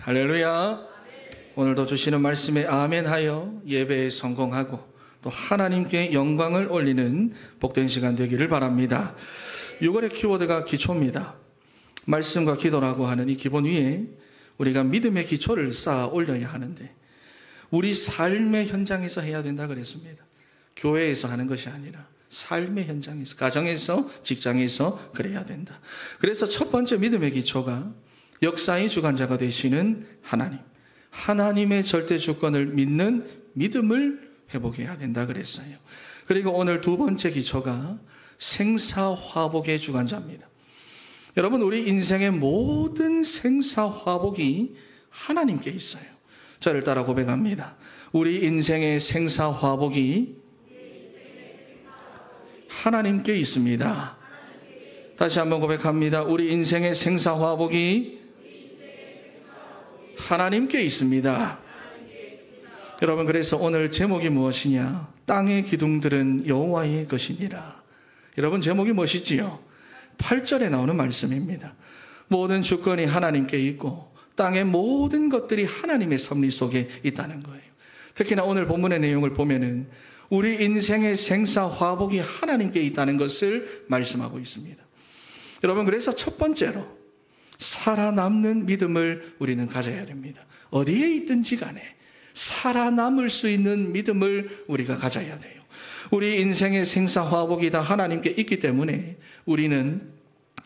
할렐루야. 오늘도 주시는 말씀에 아멘하여 예배에 성공하고 또 하나님께 영광을 올리는 복된 시간 되기를 바랍니다. 6월의 키워드가 기초입니다. 말씀과 기도라고 하는 이 기본 위에 우리가 믿음의 기초를 쌓아 올려야 하는데 우리 삶의 현장에서 해야 된다 그랬습니다. 교회에서 하는 것이 아니라 삶의 현장에서, 가정에서, 직장에서 그래야 된다. 그래서 첫 번째 믿음의 기초가 역사의 주관자가 되시는 하나님, 하나님의 절대 주권을 믿는 믿음을 회복해야 된다 그랬어요. 그리고 오늘 두 번째 기초가 생사화복의 주관자입니다. 여러분, 우리 인생의 모든 생사화복이 하나님께 있어요. 저를 따라 고백합니다. 우리 인생의 생사화복이 하나님께 있습니다. 다시 한번 고백합니다. 우리 인생의 생사화복이 하나님께 있습니다. 여러분, 그래서 오늘 제목이 무엇이냐? 땅의 기둥들은 여호와의 것이니라. 여러분, 제목이 멋있지요? 8절에 나오는 말씀입니다. 모든 주권이 하나님께 있고 땅의 모든 것들이 하나님의 섭리 속에 있다는 거예요. 특히나 오늘 본문의 내용을 보면은 우리 인생의 생사화복이 하나님께 있다는 것을 말씀하고 있습니다. 여러분, 그래서 첫 번째로 살아남는 믿음을 우리는 가져야 됩니다. 어디에 있든지 간에 살아남을 수 있는 믿음을 우리가 가져야 돼요. 우리 인생의 생사화복이 다 하나님께 있기 때문에 우리는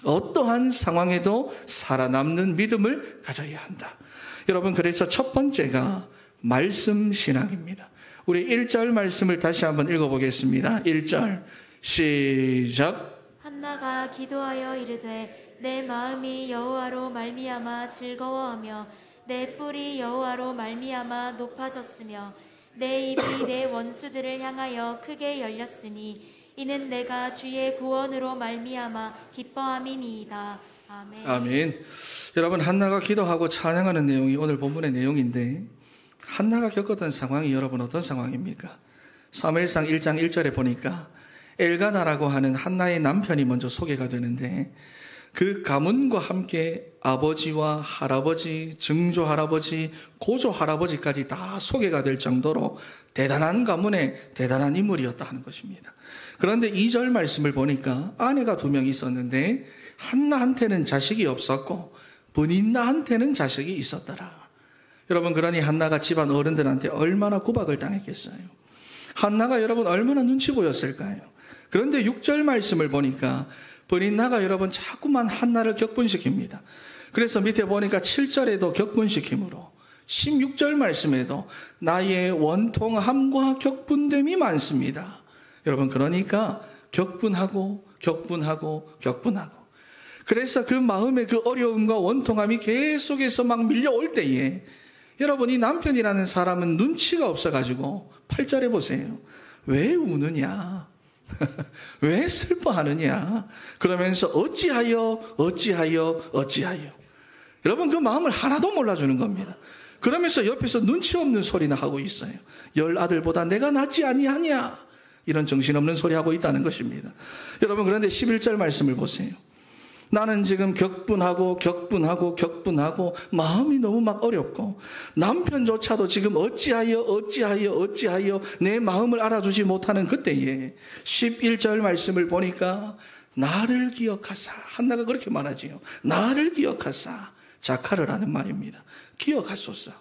어떠한 상황에도 살아남는 믿음을 가져야 한다. 여러분, 그래서 첫 번째가 말씀 신앙입니다. 우리 1절 말씀을 다시 한번 읽어보겠습니다. 1절 시작. 한나가 기도하여 이르되 내 마음이 여호와로 말미암아 즐거워하며 내 뿔이 여호와로 말미암아 높아졌으며 내 입이 내 원수들을 향하여 크게 열렸으니 이는 내가 주의 구원으로 말미암아 기뻐함이니이다. 아멘. 아멘. 여러분, 한나가 기도하고 찬양하는 내용이 오늘 본문의 내용인데 한나가 겪었던 상황이 여러분 어떤 상황입니까? 사무엘상 1장 1절에 보니까 엘가나라고 하는 한나의 남편이 먼저 소개가 되는데 그 가문과 함께 아버지와 할아버지, 증조할아버지, 고조할아버지까지 다 소개가 될 정도로 대단한 가문의 대단한 인물이었다 하는 것입니다. 그런데 2절 말씀을 보니까 아내가 2명 있었는데 한나한테는 자식이 없었고 브닌나한테는 자식이 있었더라. 여러분, 그러니 한나가 집안 어른들한테 얼마나 구박을 당했겠어요. 한나가 여러분 얼마나 눈치 보였을까요? 그런데 6절 말씀을 보니까 브닌나가 여러분 자꾸만 한나를 격분시킵니다. 그래서 밑에 보니까 7절에도 격분시킴으로 16절 말씀에도 나의 원통함과 격분됨이 많습니다. 여러분, 그러니까 격분하고 그래서 그 마음의 그 어려움과 원통함이 계속해서 막 밀려올 때에 여러분, 이 남편이라는 사람은 눈치가 없어가지고 8절에 보세요. 왜 우느냐? 왜 슬퍼하느냐? 그러면서 어찌하여. 여러분, 그 마음을 하나도 몰라주는 겁니다. 그러면서 옆에서 눈치 없는 소리나 하고 있어요. 10 아들보다 내가 낫지 아니하냐? 이런 정신없는 소리 하고 있다는 것입니다. 여러분, 그런데 11절 말씀을 보세요. 나는 지금 격분하고 마음이 너무 막 어렵고 남편조차도 지금 어찌하여 내 마음을 알아주지 못하는 그때에 11절 말씀을 보니까 나를 기억하사, 한나가 그렇게 말하지요. 나를 기억하사, 자카를 하는 말입니다. 기억하소서,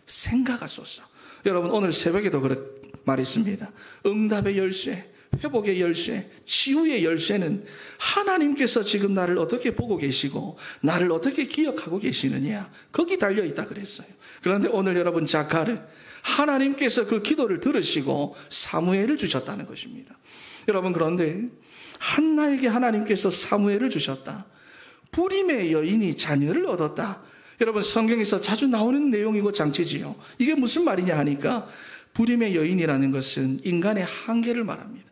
생각하소서. 여러분, 오늘 새벽에도 그렇게 말했습니다. 응답의 열쇠, 회복의 열쇠, 치유의 열쇠는 하나님께서 지금 나를 어떻게 보고 계시고 나를 어떻게 기억하고 계시느냐, 거기 달려있다 그랬어요. 그런데 오늘 여러분, 자카르, 하나님께서 그 기도를 들으시고 사무엘을 주셨다는 것입니다. 여러분, 그런데 한나에게 하나님께서 사무엘을 주셨다. 불임의 여인이 자녀를 얻었다. 여러분, 성경에서 자주 나오는 내용이고 장치지요. 이게 무슨 말이냐 하니까 불임의 여인이라는 것은 인간의 한계를 말합니다.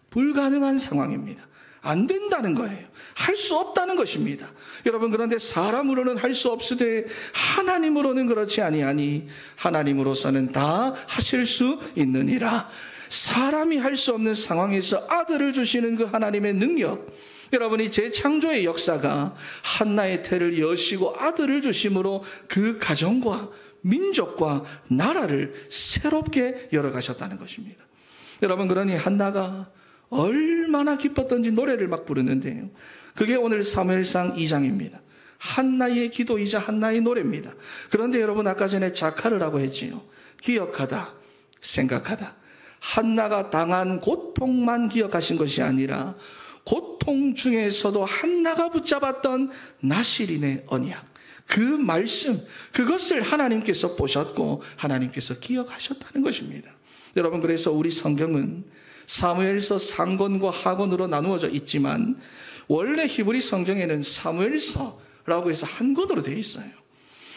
불가능한 상황입니다. 안 된다는 거예요. 할 수 없다는 것입니다. 여러분, 그런데 사람으로는 할 수 없으되 하나님으로는 그렇지 아니하니 하나님으로서는 다 하실 수 있느니라. 사람이 할 수 없는 상황에서 아들을 주시는 그 하나님의 능력, 여러분이 재창조의 역사가 한나의 태를 여시고 아들을 주심으로 그 가정과 민족과 나라를 새롭게 열어가셨다는 것입니다. 여러분, 그러니 한나가 얼마나 기뻤던지 노래를 막 부르는데요. 그게 오늘 사무엘상 2장입니다. 한나의 기도이자 한나의 노래입니다. 그런데 여러분, 아까 전에 자카르라고 했지요. 기억하다, 생각하다. 한나가 당한 고통만 기억하신 것이 아니라 고통 중에서도 한나가 붙잡았던 나실인의 언약, 그 말씀, 그것을 하나님께서 보셨고 하나님께서 기억하셨다는 것입니다. 여러분, 그래서 우리 성경은 사무엘서 상권과 하권으로 나누어져 있지만 원래 히브리 성경에는 사무엘서라고 해서 한 권으로 되어 있어요.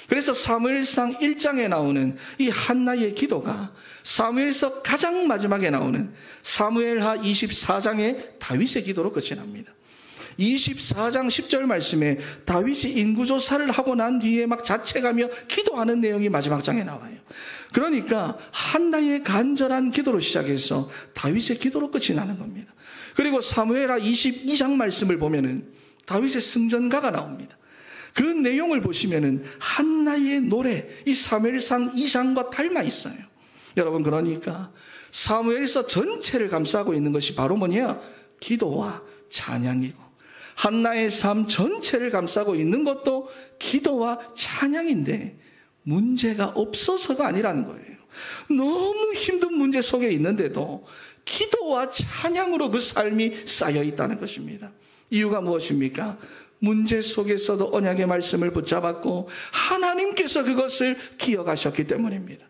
그래서 사무엘상 1장에 나오는 이 한나의 기도가 사무엘서 가장 마지막에 나오는 사무엘하 24장의 다윗의 기도로 끝이 납니다. 24장 10절 말씀에 다윗이 인구조사를 하고 난 뒤에 막 자책하며 기도하는 내용이 마지막 장에 나와요. 그러니까 한나의 간절한 기도로 시작해서 다윗의 기도로 끝이 나는 겁니다. 그리고 사무엘하 22장 말씀을 보면은 다윗의 승전가가 나옵니다. 그 내용을 보시면은 한나의 노래, 이 사무엘상 2장과 닮아 있어요. 여러분, 그러니까 사무엘서 전체를 감싸고 있는 것이 바로 뭐냐? 기도와 찬양이고, 한나의 삶 전체를 감싸고 있는 것도 기도와 찬양인데 문제가 없어서가 아니라는 거예요. 너무 힘든 문제 속에 있는데도 기도와 찬양으로 그 삶이 쌓여 있다는 것입니다. 이유가 무엇입니까? 문제 속에서도 언약의 말씀을 붙잡았고 하나님께서 그것을 기억하셨기 때문입니다.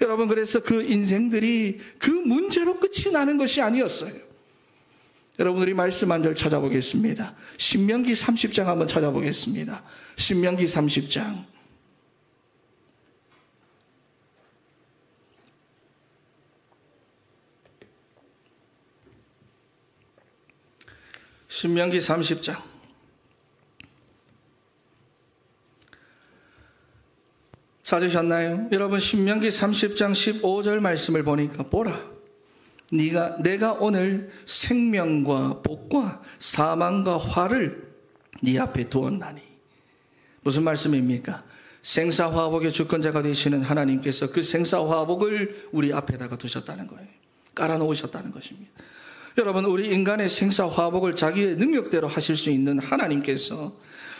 여러분, 그래서 그 인생들이 그 문제로 끝이 나는 것이 아니었어요. 여러분, 우리 말씀 한 절 찾아보겠습니다. 신명기 30장 한번 찾아보겠습니다. 신명기 30장. 신명기 30장. 찾으셨나요? 여러분, 신명기 30장 15절 말씀을 보니까 보라, 내가 오늘 생명과 복과 사망과 화를 네 앞에 두었나니. 무슨 말씀입니까? 생사화복의 주권자가 되시는 하나님께서 그 생사화복을 우리 앞에다가 두셨다는 거예요. 깔아놓으셨다는 것입니다. 여러분, 우리 인간의 생사화복을 자기의 능력대로 하실 수 있는 하나님께서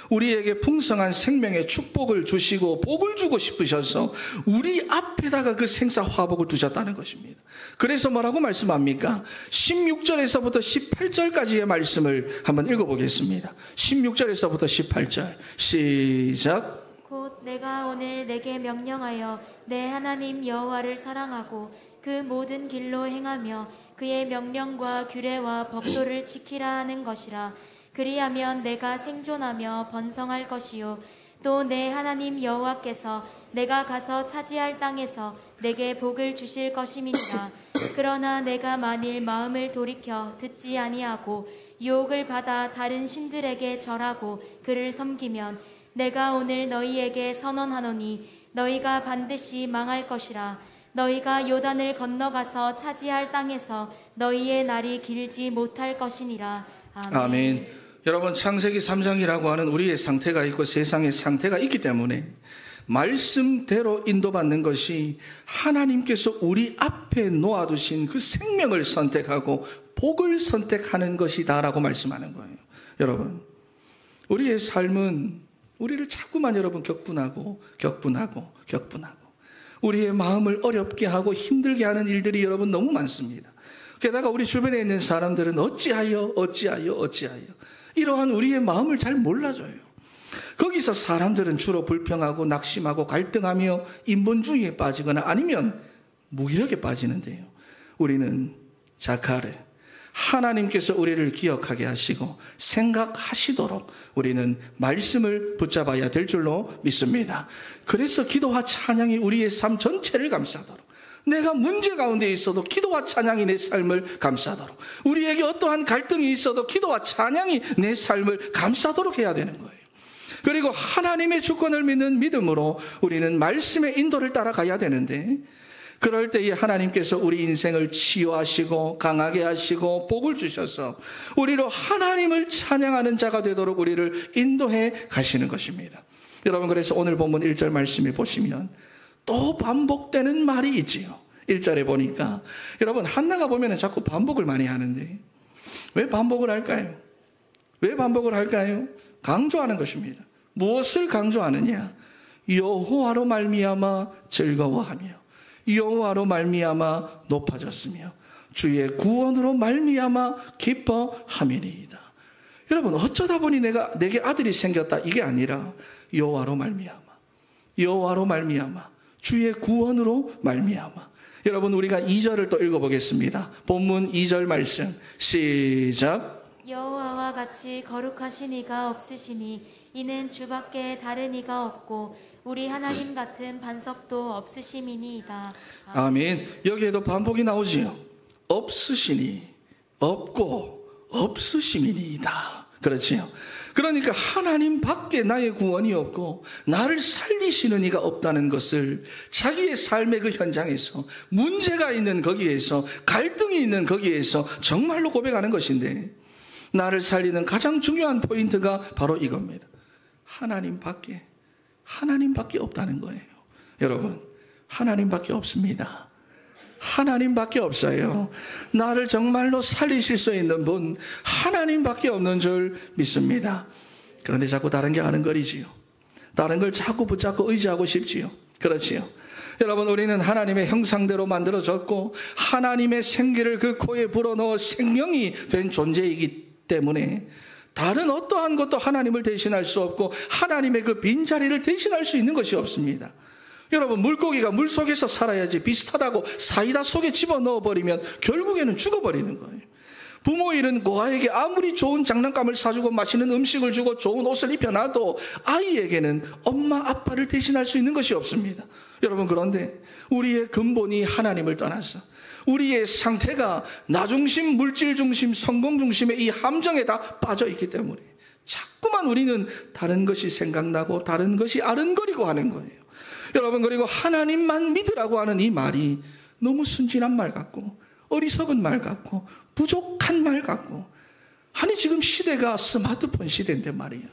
우리에게 풍성한 생명의 축복을 주시고 복을 주고 싶으셔서 우리 앞에다가 그 생사화복을 두셨다는 것입니다. 그래서 뭐라고 말씀합니까? 16절에서부터 18절까지의 말씀을 한번 읽어보겠습니다. 16절에서부터 18절 시작. 곧 내가 오늘 내게 명령하여 내 하나님 여호와를 사랑하고 그 모든 길로 행하며 그의 명령과 규례와 법도를 지키라 하는 것이라. 그리하면 내가 생존하며 번성할 것이요 또 내 하나님 여호와께서 내가 가서 차지할 땅에서 내게 복을 주실 것임이니라. 그러나 내가 만일 마음을 돌이켜 듣지 아니하고 유혹을 받아 다른 신들에게 절하고 그를 섬기면 내가 오늘 너희에게 선언하노니 너희가 반드시 망할 것이라. 너희가 요단을 건너가서 차지할 땅에서 너희의 날이 길지 못할 것이니라. 아멘. 아멘. 여러분, 창세기 3장이라고 하는 우리의 상태가 있고 세상의 상태가 있기 때문에 말씀대로 인도받는 것이 하나님께서 우리 앞에 놓아두신 그 생명을 선택하고 복을 선택하는 것이다라고 말씀하는 거예요. 여러분, 우리의 삶은 우리를 자꾸만 여러분 격분하고 우리의 마음을 어렵게 하고 힘들게 하는 일들이 여러분 너무 많습니다. 게다가 우리 주변에 있는 사람들은 어찌하여 이러한 우리의 마음을 잘 몰라줘요. 거기서 사람들은 주로 불평하고 낙심하고 갈등하며 인본주의에 빠지거나 아니면 무기력에 빠지는데요. 우리는 자카르, 하나님께서 우리를 기억하게 하시고 생각하시도록 우리는 말씀을 붙잡아야 될 줄로 믿습니다. 그래서 기도와 찬양이 우리의 삶 전체를 감싸도록, 내가 문제 가운데 있어도 기도와 찬양이 내 삶을 감싸도록, 우리에게 어떠한 갈등이 있어도 기도와 찬양이 내 삶을 감싸도록 해야 되는 거예요. 그리고 하나님의 주권을 믿는 믿음으로 우리는 말씀의 인도를 따라가야 되는데, 그럴 때에 하나님께서 우리 인생을 치유하시고 강하게 하시고 복을 주셔서 우리로 하나님을 찬양하는 자가 되도록 우리를 인도해 가시는 것입니다. 여러분, 그래서 오늘 본문 1절 말씀을 보시면 또 반복되는 말이 있지요. 1절에 보니까 여러분, 한나가 보면 자꾸 반복을 많이 하는데 왜 반복을 할까요? 왜 반복을 할까요? 강조하는 것입니다. 무엇을 강조하느냐? 여호와로 말미암아 즐거워하며 여호와로 말미암아 높아졌으며 주의 구원으로 말미암아 기뻐함이니이다. 여러분, 어쩌다 보니 내게 아들이 생겼다, 이게 아니라 여호와로 말미암아 주의 구원으로 말미암아. 여러분, 우리가 2절을 또 읽어보겠습니다. 본문 2절 말씀 시작. 여호와와 같이 거룩하신 이가 없으시니 이는 주밖에 다른 이가 없고 우리 하나님 같은 반석도 없으심이니이다. 아멘. 여기에도 반복이 나오지요. 없으시니, 없고 없으심이니이다. 그렇지요. 그러니까 하나님 밖에 나의 구원이 없고 나를 살리시는 이가 없다는 것을 자기의 삶의 그 현장에서, 문제가 있는 거기에서, 갈등이 있는 거기에서 정말로 고백하는 것인데, 나를 살리는 가장 중요한 포인트가 바로 이겁니다. 하나님 밖에 없다는 거예요. 여러분, 하나님밖에 없습니다. 하나님밖에 없어요. 나를 정말로 살리실 수 있는 분 하나님밖에 없는 줄 믿습니다. 그런데 자꾸 다른 게 아른거리지요. 다른 걸 자꾸 붙잡고 의지하고 싶지요. 그렇지요. 여러분, 우리는 하나님의 형상대로 만들어졌고 하나님의 생기를 그 코에 불어넣어 생명이 된 존재이기 때문에 다른 어떠한 것도 하나님을 대신할 수 없고 하나님의 그 빈자리를 대신할 수 있는 것이 없습니다. 여러분, 물고기가 물속에서 살아야지 비슷하다고 사이다 속에 집어넣어버리면 결국에는 죽어버리는 거예요. 부모 일은 고아에게 아무리 좋은 장난감을 사주고 맛있는 음식을 주고 좋은 옷을 입혀놔도 아이에게는 엄마 아빠를 대신할 수 있는 것이 없습니다. 여러분, 그런데 우리의 근본이 하나님을 떠나서 우리의 상태가 나중심, 물질중심, 성공중심의 이 함정에 다 빠져있기 때문에 자꾸만 우리는 다른 것이 생각나고 다른 것이 아른거리고 하는 거예요. 여러분, 그리고 하나님만 믿으라고 하는 이 말이 너무 순진한 말 같고 어리석은 말 같고 부족한 말 같고, 아니 지금 시대가 스마트폰 시대인데 말이야.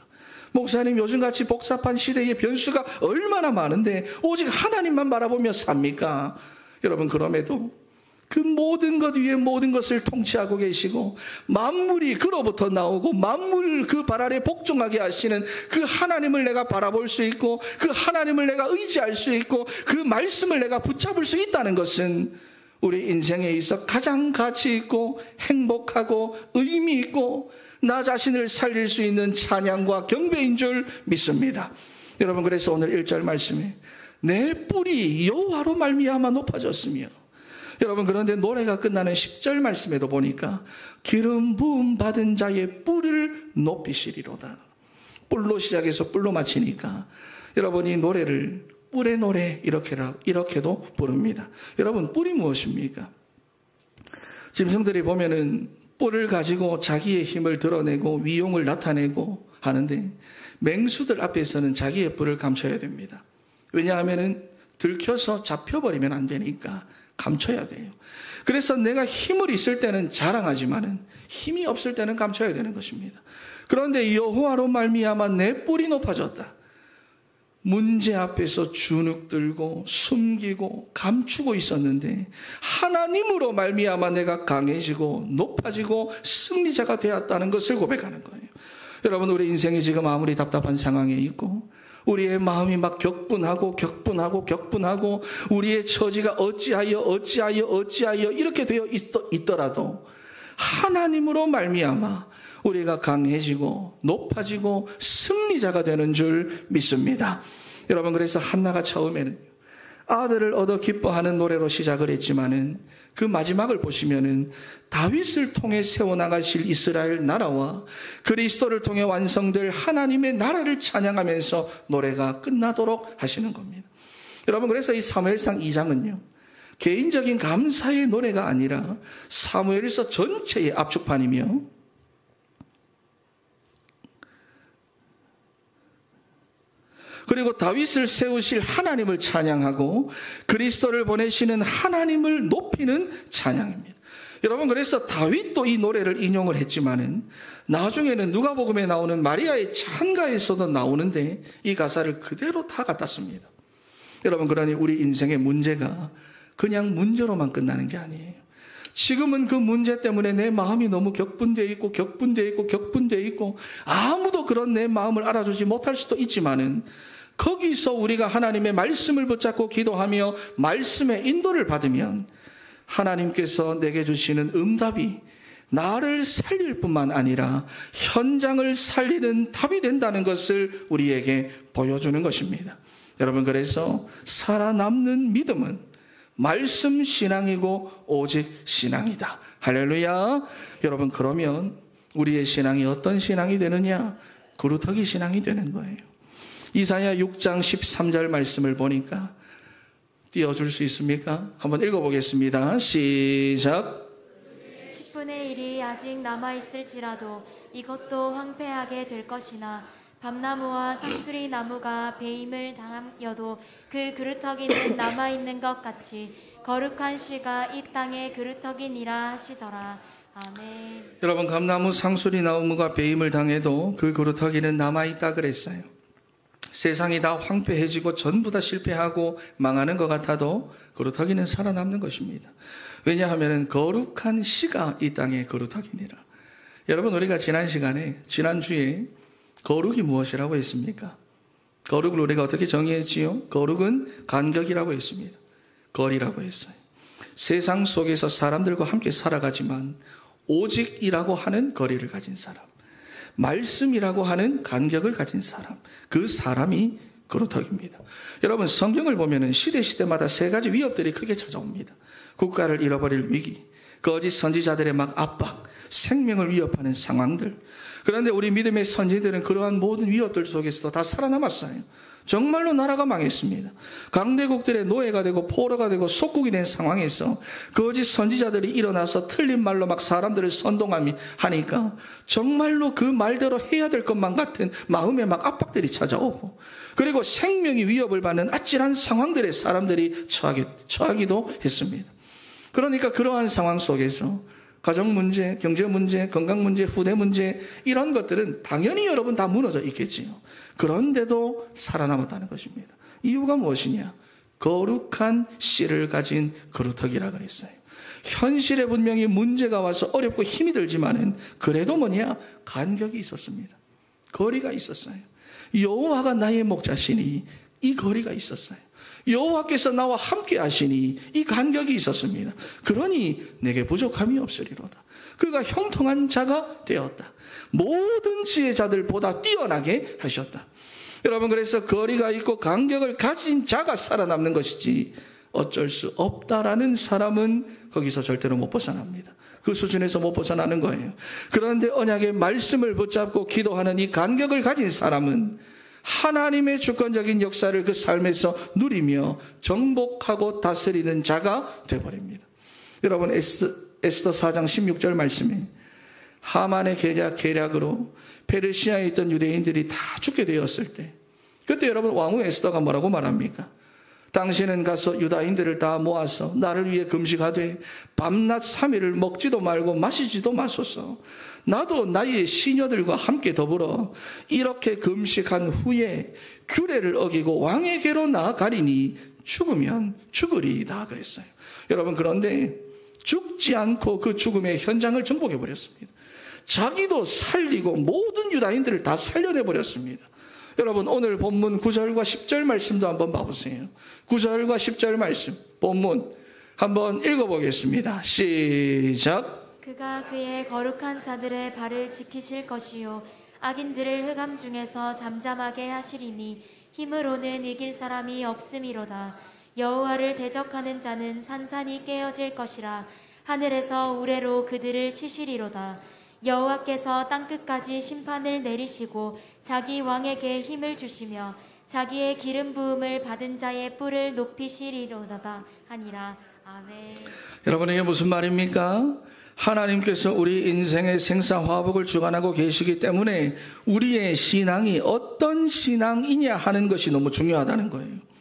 목사님, 요즘같이 복잡한 시대에 변수가 얼마나 많은데 오직 하나님만 바라보며 삽니까? 여러분, 그럼에도 그 모든 것 위에 모든 것을 통치하고 계시고 만물이 그로부터 나오고 만물 그 발 아래 복종하게 하시는 그 하나님을 내가 바라볼 수 있고 그 하나님을 내가 의지할 수 있고 그 말씀을 내가 붙잡을 수 있다는 것은 우리 인생에 있어 가장 가치 있고 행복하고 의미 있고 나 자신을 살릴 수 있는 찬양과 경배인 줄 믿습니다. 여러분, 그래서 오늘 1절 말씀에 내 뿔이 여호와로 말미암아 높아졌으며, 여러분, 그런데 노래가 끝나는 10절 말씀에도 보니까 기름 부음 받은 자의 뿔을 높이시리로다. 뿔로 시작해서 뿔로 마치니까 여러분, 이 노래를 뿔의 노래 이렇게도 부릅니다. 여러분, 뿔이 무엇입니까? 짐승들이 보면은 뿔을 가지고 자기의 힘을 드러내고 위용을 나타내고 하는데 맹수들 앞에서는 자기의 뿔을 감춰야 됩니다. 왜냐하면은 들켜서 잡혀버리면 안 되니까 감춰야 돼요. 그래서 내가 힘을 있을 때는 자랑하지만은 힘이 없을 때는 감춰야 되는 것입니다. 그런데 여호와로 말미암아 내 뿔이 높아졌다. 문제 앞에서 주눅 들고 숨기고 감추고 있었는데 하나님으로 말미암아 내가 강해지고 높아지고 승리자가 되었다는 것을 고백하는 거예요. 여러분, 우리 인생이 지금 아무리 답답한 상황에 있고 우리의 마음이 막 격분하고 우리의 처지가 어찌하여 이렇게 되어 있더라도 하나님으로 말미암아 우리가 강해지고 높아지고 승리자가 되는 줄 믿습니다. 여러분, 그래서 한나가 처음에는 아들을 얻어 기뻐하는 노래로 시작을 했지만은 그 마지막을 보시면은 다윗을 통해 세워나가실 이스라엘 나라와 그리스도를 통해 완성될 하나님의 나라를 찬양하면서 노래가 끝나도록 하시는 겁니다. 여러분, 그래서 이 사무엘상 2장은요 개인적인 감사의 노래가 아니라 사무엘서 전체의 압축판이며 그리고 다윗을 세우실 하나님을 찬양하고 그리스도를 보내시는 하나님을 높이는 찬양입니다. 여러분, 그래서 다윗도 이 노래를 인용을 했지만은 나중에는 누가복음에 나오는 마리아의 찬가에서도 나오는데 이 가사를 그대로 다 갖다 씁니다. 여러분, 그러니 우리 인생의 문제가 그냥 문제로만 끝나는 게 아니에요. 지금은 그 문제 때문에 내 마음이 너무 격분되어 있고 아무도 그런 내 마음을 알아주지 못할 수도 있지만은 거기서 우리가 하나님의 말씀을 붙잡고 기도하며 말씀의 인도를 받으면 하나님께서 내게 주시는 응답이 나를 살릴 뿐만 아니라 현장을 살리는 답이 된다는 것을 우리에게 보여주는 것입니다. 여러분, 그래서 살아남는 믿음은 말씀 신앙이고 오직 신앙이다. 할렐루야. 여러분, 그러면 우리의 신앙이 어떤 신앙이 되느냐? 그루터기 신앙이 되는 거예요. 이사야 6장 13절 말씀을 보니까 띄워줄 수 있습니까? 한번 읽어보겠습니다. 시작. 10분의 1이 아직 남아있을지라도 이것도 황폐하게 될 것이나 밤나무와 상수리 나무가 배임을 당하여도 그 그루터기는 남아있는 것 같이 거룩한 씨가 이 땅의 그루터기니라 하시더라. 아멘. 여러분, 감나무 상수리 나무가 배임을 당해도 그 그루터기는 남아있다 그랬어요. 세상이 다 황폐해지고 전부 다 실패하고 망하는 것 같아도 그루터기는 살아남는 것입니다. 왜냐하면 거룩한 씨가 이 땅의 그루터기니라. 여러분, 우리가 지난주에 거룩이 무엇이라고 했습니까? 거룩을 우리가 어떻게 정의했지요? 거룩은 간격이라고 했습니다. 거리라고 했어요. 세상 속에서 사람들과 함께 살아가지만 오직이라고 하는 거리를 가진 사람, 말씀이라고 하는 간격을 가진 사람, 그 사람이 그루터기입니다. 여러분, 성경을 보면은 시대마다 세 가지 위협들이 크게 찾아옵니다. 국가를 잃어버릴 위기, 거짓 선지자들의 막 압박, 생명을 위협하는 상황들. 그런데 우리 믿음의 선지들은 그러한 모든 위협들 속에서도 다 살아남았어요. 정말로 나라가 망했습니다. 강대국들의 노예가 되고 포로가 되고 속국이 된 상황에서 거짓 선지자들이 일어나서 틀린 말로 막 사람들을 선동하니까 정말로 그 말대로 해야 될 것만 같은 마음에 막 압박들이 찾아오고, 그리고 생명이 위협을 받는 아찔한 상황들에 사람들이 처하기도 했습니다. 그러니까 그러한 상황 속에서 가정 문제, 경제 문제, 건강 문제, 후대 문제, 이런 것들은 당연히 여러분 다 무너져 있겠지요. 그런데도 살아남았다는 것입니다. 이유가 무엇이냐? 거룩한 씨를 가진 그루터기라 그랬어요. 현실에 분명히 문제가 와서 어렵고 힘이 들지만은 그래도 간격이 있었습니다. 거리가 있었어요. 여호와가 나의 목자시니 이 거리가 있었어요. 여호와께서 나와 함께 하시니 이 간격이 있었습니다. 그러니 내게 부족함이 없으리로다. 그가 형통한 자가 되었다. 모든 지혜자들보다 뛰어나게 하셨다. 여러분, 그래서 거리가 있고 간격을 가진 자가 살아남는 것이지 어쩔 수 없다라는 사람은 거기서 절대로 못 벗어납니다. 그 수준에서 못 벗어나는 거예요. 그런데 언약의 말씀을 붙잡고 기도하는 이 간격을 가진 사람은 하나님의 주권적인 역사를 그 삶에서 누리며 정복하고 다스리는 자가 되어버립니다. 여러분, 에스더 4장 16절 말씀에 하만의 계략으로 페르시아에 있던 유대인들이 다 죽게 되었을 때, 그때 여러분 왕후 에스더가 뭐라고 말합니까? 당신은 가서 유다인들을 다 모아서 나를 위해 금식하되 밤낮 3일을 먹지도 말고 마시지도 마소서. 나도 나의 시녀들과 함께 더불어 이렇게 금식한 후에 규례를 어기고 왕에게로 나아가리니 죽으면 죽으리이다 그랬어요. 여러분, 그런데 죽지 않고 그 죽음의 현장을 정복해버렸습니다. 자기도 살리고 모든 유다인들을 다 살려내버렸습니다. 여러분, 오늘 본문 9절과 10절 말씀도 한번 봐보세요. 9절과 10절 말씀, 본문 한번 읽어보겠습니다. 시작. 그가 그의 거룩한 자들의 발을 지키실 것이요 악인들을 흑암 중에서 잠잠하게 하시리니 힘으로는 이길 사람이 없음이로다. 여호와를 대적하는 자는 산산이 깨어질 것이라. 하늘에서 우레로 그들을 치시리로다. 여호와께서 땅끝까지 심판을 내리시고 자기 왕에게 힘을 주시며 자기의 기름 부음을 받은 자의 뿔을 높이시리로다 하니라. 아멘. 여러분, 이게 무슨 말입니까? 하나님께서 우리 인생의 생사화복을 주관하고 계시기 때문에 우리의 신앙이 어떤 신앙이냐 하는 것이 너무 중요하다는 거예요.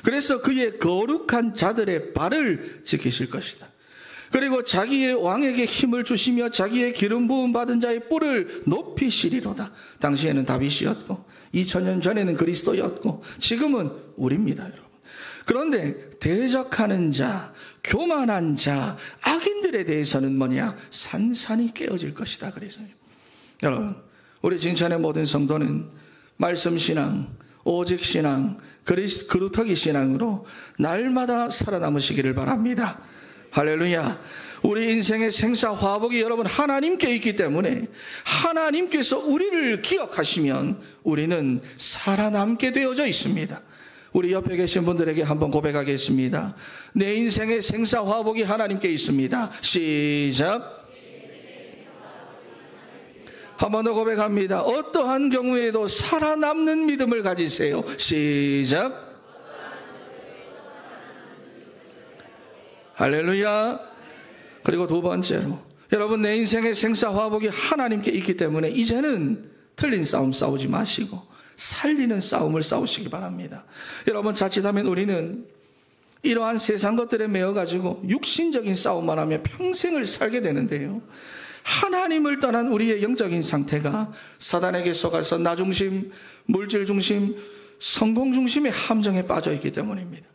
그래서 그의 거룩한 자들의 발을 지키실 것이다. 그리고 자기의 왕에게 힘을 주시며 자기의 기름 부음 받은 자의 뿔을 높이시리로다. 당시에는 다윗이었고 2000년 전에는 그리스도였고 지금은 우리입니다, 여러분. 그런데 대적하는 자, 교만한 자, 악인들에 대해서는 뭐냐? 산산이 깨어질 것이다. 그래서요. 여러분, 우리 진천의 모든 성도는 말씀신앙, 오직신앙, 그루터기 신앙으로 날마다 살아남으시기를 바랍니다. 할렐루야. 우리 인생의 생사화복이 여러분 하나님께 있기 때문에 하나님께서 우리를 기억하시면 우리는 살아남게 되어져 있습니다. 우리 옆에 계신 분들에게 한번 고백하겠습니다. 내 인생의 생사화복이 하나님께 있습니다. 시작. 한 번 더 고백합니다. 어떠한 경우에도 살아남는 믿음을 가지세요. 시작. 할렐루야. 그리고 두 번째로, 여러분 내 인생의 생사화복이 하나님께 있기 때문에 이제는 틀린 싸움 싸우지 마시고 살리는 싸움을 싸우시기 바랍니다. 여러분, 자칫하면 우리는 이러한 세상 것들에 매여가지고 육신적인 싸움만 하며 평생을 살게 되는데요, 하나님을 떠난 우리의 영적인 상태가 사단에게 속아서 나 중심, 물질 중심, 성공 중심의 함정에 빠져 있기 때문입니다.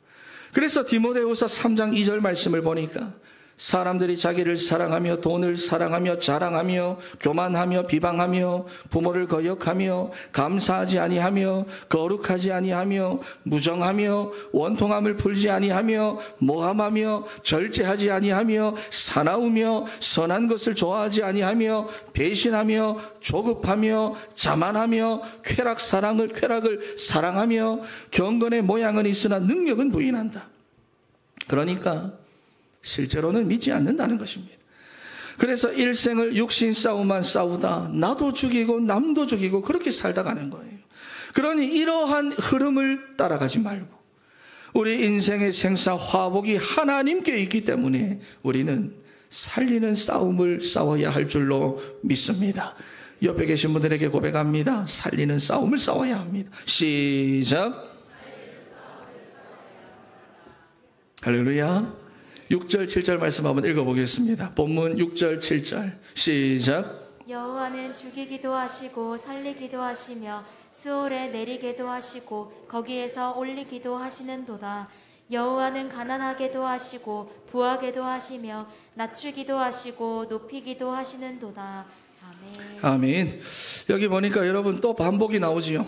그래서 디모데후서 3장 2절 말씀을 보니까 사람들이 자기를 사랑하며 돈을 사랑하며 자랑하며 교만하며 비방하며 부모를 거역하며 감사하지 아니하며 거룩하지 아니하며 무정하며 원통함을 풀지 아니하며 모함하며 절제하지 아니하며 사나우며 선한 것을 좋아하지 아니하며 배신하며 조급하며 자만하며 쾌락을 사랑하며 경건의 모양은 있으나 능력은 부인한다. 그러니까 실제로는 믿지 않는다는 것입니다. 그래서 일생을 육신 싸움만 싸우다 나도 죽이고 남도 죽이고 그렇게 살다 가는 거예요. 그러니 이러한 흐름을 따라가지 말고 우리 인생의 생사화복이 하나님께 있기 때문에 우리는 살리는 싸움을 싸워야 할 줄로 믿습니다. 옆에 계신 분들에게 고백합니다. 살리는 싸움을 싸워야 합니다. 시작. 할렐루야. 6절 7절 말씀 한번 읽어보겠습니다. 본문 6절 7절 시작. 여호와는 죽이기도 하시고 살리기도 하시며 스올에 내리게도 하시고 거기에서 올리기도 하시는도다. 여호와는 가난하게도 하시고 부하게도 하시며 낮추기도 하시고 높이기도 하시는도다. 아멘. 아멘. 여기 보니까 여러분 또 반복이 나오지요.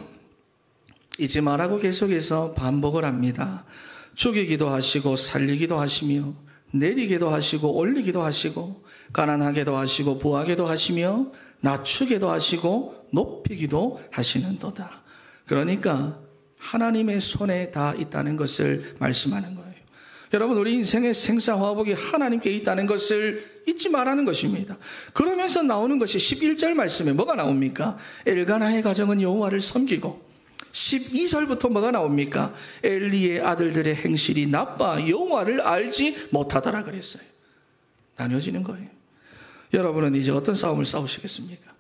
잊지 말라고 계속해서 반복을 합니다. 죽이기도 하시고 살리기도 하시며 내리기도 하시고 올리기도 하시고 가난하게도 하시고 부하게도 하시며 낮추게도 하시고 높이기도 하시는도다. 그러니까 하나님의 손에 다 있다는 것을 말씀하는 거예요. 여러분, 우리 인생의 생사화복이 하나님께 있다는 것을 잊지 말라는 것입니다. 그러면서 나오는 것이 11절 말씀에 뭐가 나옵니까? 엘가나의 가정은 여호와를 섬기고 12절부터 뭐가 나옵니까? 엘리의 아들들의 행실이 나빠 여호와를 알지 못하더라 그랬어요. 나뉘어지는 거예요. 여러분은 이제 어떤 싸움을 싸우시겠습니까?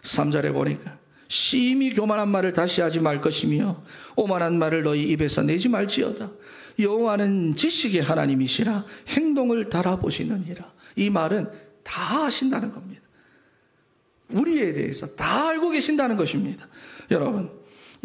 3절에 보니까 심히 교만한 말을 다시 하지 말 것이며 오만한 말을 너희 입에서 내지 말지어다. 여호와는 지식의 하나님이시라 행동을 달아보시느니라. 이 말은 다 아신다는 겁니다. 우리에 대해서 다 알고 계신다는 것입니다. 여러분,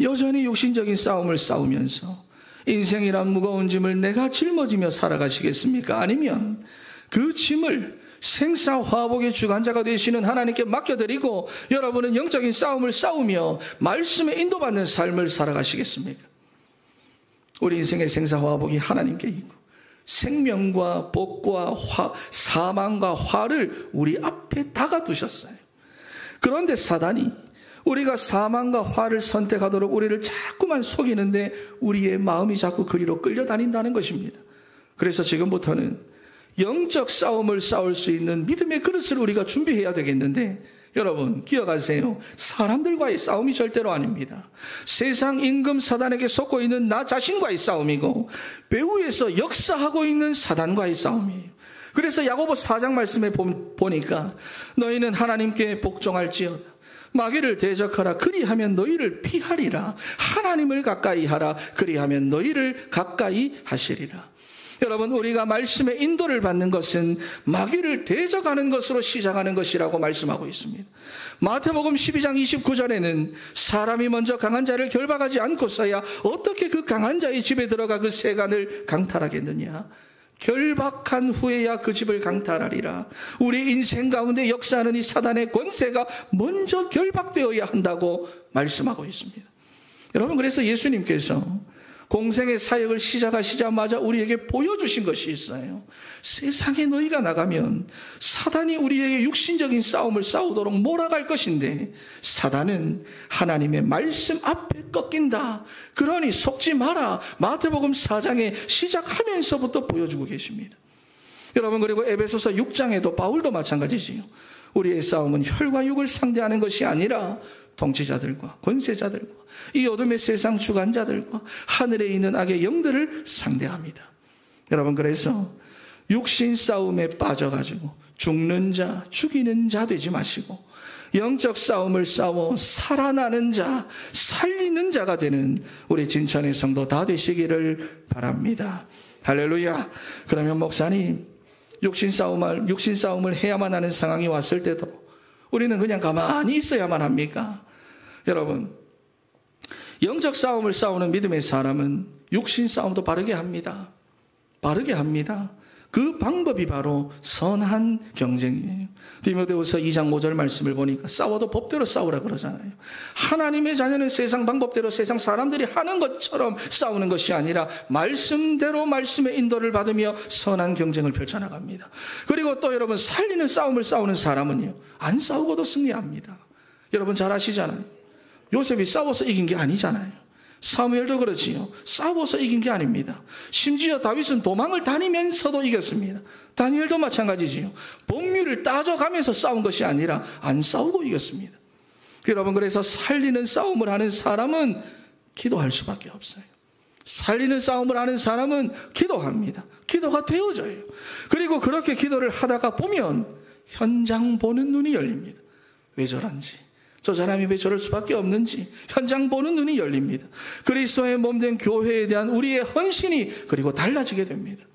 여전히 육신적인 싸움을 싸우면서 인생이란 무거운 짐을 내가 짊어지며 살아가시겠습니까? 아니면 그 짐을 생사화복의 주관자가 되시는 하나님께 맡겨드리고 여러분은 영적인 싸움을 싸우며 말씀에 인도받는 삶을 살아가시겠습니까? 우리 인생의 생사화복이 하나님께 있고 생명과 복과 사망과 화를 우리 앞에 다가두셨어요. 그런데 사단이 우리가 사망과 화를 선택하도록 우리를 자꾸만 속이는데 우리의 마음이 자꾸 그리로 끌려다닌다는 것입니다. 그래서 지금부터는 영적 싸움을 싸울 수 있는 믿음의 그릇을 우리가 준비해야 되겠는데 여러분 기억하세요. 사람들과의 싸움이 절대로 아닙니다. 세상 임금 사단에게 속고 있는 나 자신과의 싸움이고 배후에서 역사하고 있는 사단과의 싸움이에요. 그래서 야고보 4장 말씀에 보니까 너희는 하나님께 복종할지어다. 마귀를 대적하라. 그리하면 너희를 피하리라. 하나님을 가까이 하라. 그리하면 너희를 가까이 하시리라. 여러분, 우리가 말씀의 인도를 받는 것은 마귀를 대적하는 것으로 시작하는 것이라고 말씀하고 있습니다. 마태복음 12장 29절에는 사람이 먼저 강한 자를 결박하지 않고서야 어떻게 그 강한 자의 집에 들어가 그 세간을 강탈하겠느냐. 결박한 후에야 그 집을 강탈하리라. 우리 인생 가운데 역사하는 이 사단의 권세가 먼저 결박되어야 한다고 말씀하고 있습니다. 여러분, 그래서 예수님께서 공생의 사역을 시작하시자마자 우리에게 보여주신 것이 있어요. 세상에 너희가 나가면 사단이 우리에게 육신적인 싸움을 싸우도록 몰아갈 것인데 사단은 하나님의 말씀 앞에 꺾인다. 그러니 속지 마라. 마태복음 4장에 시작하면서부터 보여주고 계십니다. 여러분, 그리고 에베소서 6장에도 바울도 마찬가지지요. 우리의 싸움은 혈과 육을 상대하는 것이 아니라 통치자들과 권세자들과 이 어둠의 세상 주관자들과 하늘에 있는 악의 영들을 상대합니다. 여러분, 그래서 육신 싸움에 빠져가지고 죽는 자, 죽이는 자 되지 마시고 영적 싸움을 싸워 살아나는 자, 살리는 자가 되는 우리 진천의 성도 다 되시기를 바랍니다. 할렐루야. 그러면 목사님, 육신 싸움을 해야만 하는 상황이 왔을 때도 우리는 그냥 가만히 있어야만 합니까? 여러분, 영적 싸움을 싸우는 믿음의 사람은 육신 싸움도 바르게 합니다. 바르게 합니다. 그 방법이 바로 선한 경쟁이에요. 디모데후서 2장 5절 말씀을 보니까 싸워도 법대로 싸우라 그러잖아요. 하나님의 자녀는 세상 방법대로 세상 사람들이 하는 것처럼 싸우는 것이 아니라 말씀대로 말씀의 인도를 받으며 선한 경쟁을 펼쳐나갑니다. 그리고 또 여러분, 살리는 싸움을 싸우는 사람은요, 안 싸우고도 승리합니다. 여러분 잘 아시잖아요. 요셉이 싸워서 이긴 게 아니잖아요. 사무엘도 그렇지요. 싸워서 이긴 게 아닙니다. 심지어 다윗은 도망을 다니면서도 이겼습니다. 다니엘도 마찬가지지요. 법률을 따져가면서 싸운 것이 아니라 안 싸우고 이겼습니다. 여러분, 그래서 살리는 싸움을 하는 사람은 기도할 수밖에 없어요. 살리는 싸움을 하는 사람은 기도합니다. 기도가 되어져요. 그리고 그렇게 기도를 하다가 보면 현장 보는 눈이 열립니다. 왜 저런지, 저 사람이 왜 저럴 수밖에 없는지 현장 보는 눈이 열립니다. 그리스도의 몸된 교회에 대한 우리의 헌신이 그리고 달라지게 됩니다.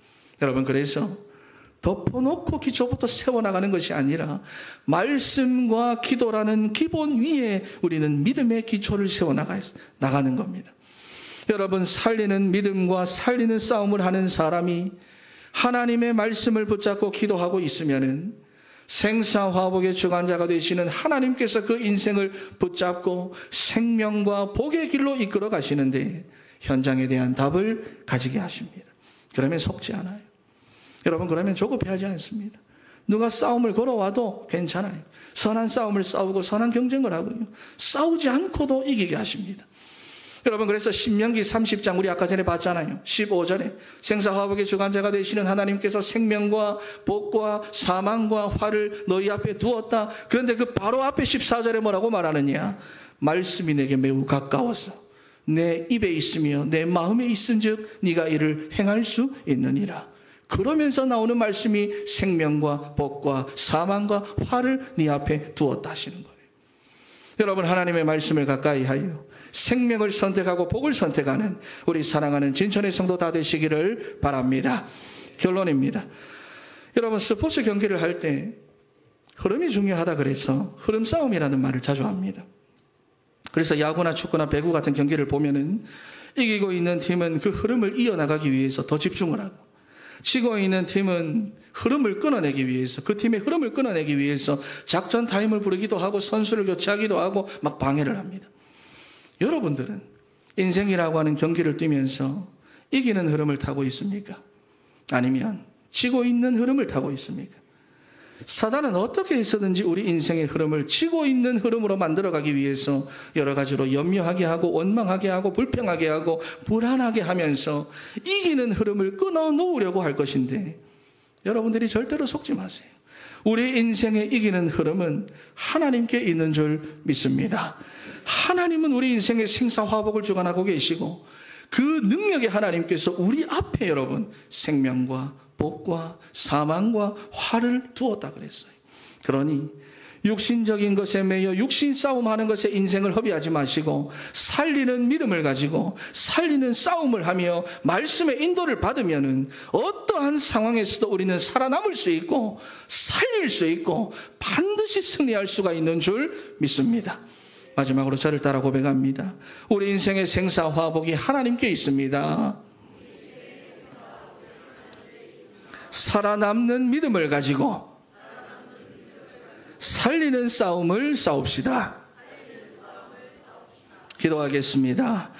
여러분, 그래서 덮어놓고 기초부터 세워나가는 것이 아니라 말씀과 기도라는 기본 위에 우리는 믿음의 기초를 세워나가는 겁니다. 여러분, 살리는 믿음과 살리는 싸움을 하는 사람이 하나님의 말씀을 붙잡고 기도하고 있으면은 생사화복의 주관자가 되시는 하나님께서 그 인생을 붙잡고 생명과 복의 길로 이끌어 가시는데 현장에 대한 답을 가지게 하십니다. 그러면 속지 않아요. 여러분, 그러면 조급해하지 않습니다. 누가 싸움을 걸어와도 괜찮아요. 선한 싸움을 싸우고 선한 경쟁을 하고요. 싸우지 않고도 이기게 하십니다. 여러분, 그래서 신명기 30장 우리 아까 전에 봤잖아요. 15절에 생사화복의 주관자가 되시는 하나님께서 생명과 복과 사망과 화를 너희 앞에 두었다. 그런데 그 바로 앞에 14절에 뭐라고 말하느냐. 말씀이 내게 매우 가까워서 내 입에 있으며 내 마음에 있은즉 네가 이를 행할 수 있느니라. 그러면서 나오는 말씀이 생명과 복과 사망과 화를 네 앞에 두었다 하시는 거예요. 여러분, 하나님의 말씀을 가까이 하여 생명을 선택하고 복을 선택하는 우리 사랑하는 진천의 성도 다 되시기를 바랍니다. 결론입니다. 여러분, 스포츠 경기를 할 때 흐름이 중요하다 그래서 흐름 싸움이라는 말을 자주 합니다. 그래서 야구나 축구나 배구 같은 경기를 보면은 이기고 있는 팀은 그 흐름을 이어나가기 위해서 더 집중을 하고, 지고 있는 팀은 흐름을 끊어내기 위해서, 그 팀의 흐름을 끊어내기 위해서 작전 타임을 부르기도 하고 선수를 교체하기도 하고 막 방해를 합니다. 여러분들은 인생이라고 하는 경기를 뛰면서 이기는 흐름을 타고 있습니까? 아니면 지고 있는 흐름을 타고 있습니까? 사단은 어떻게 해서든지 우리 인생의 흐름을 지고 있는 흐름으로 만들어가기 위해서 여러 가지로 염려하게 하고 원망하게 하고 불평하게 하고 불안하게 하면서 이기는 흐름을 끊어놓으려고 할 것인데, 여러분들이 절대로 속지 마세요. 우리 인생의 이기는 흐름은 하나님께 있는 줄 믿습니다. 하나님은 우리 인생의 생사화복을 주관하고 계시고 그 능력의 하나님께서 우리 앞에 여러분 생명과 복과 사망과 화를 두었다 그랬어요. 그러니 육신적인 것에 매여 육신 싸움하는 것에 인생을 허비하지 마시고 살리는 믿음을 가지고 살리는 싸움을 하며 말씀의 인도를 받으면은 어떠한 상황에서도 우리는 살아남을 수 있고 살릴 수 있고 반드시 승리할 수가 있는 줄 믿습니다. 마지막으로 저를 따라 고백합니다. 우리 인생의 생사화복이 하나님께 있습니다. 살아남는 믿음을 가지고 살리는 싸움을 싸웁시다. 기도하겠습니다.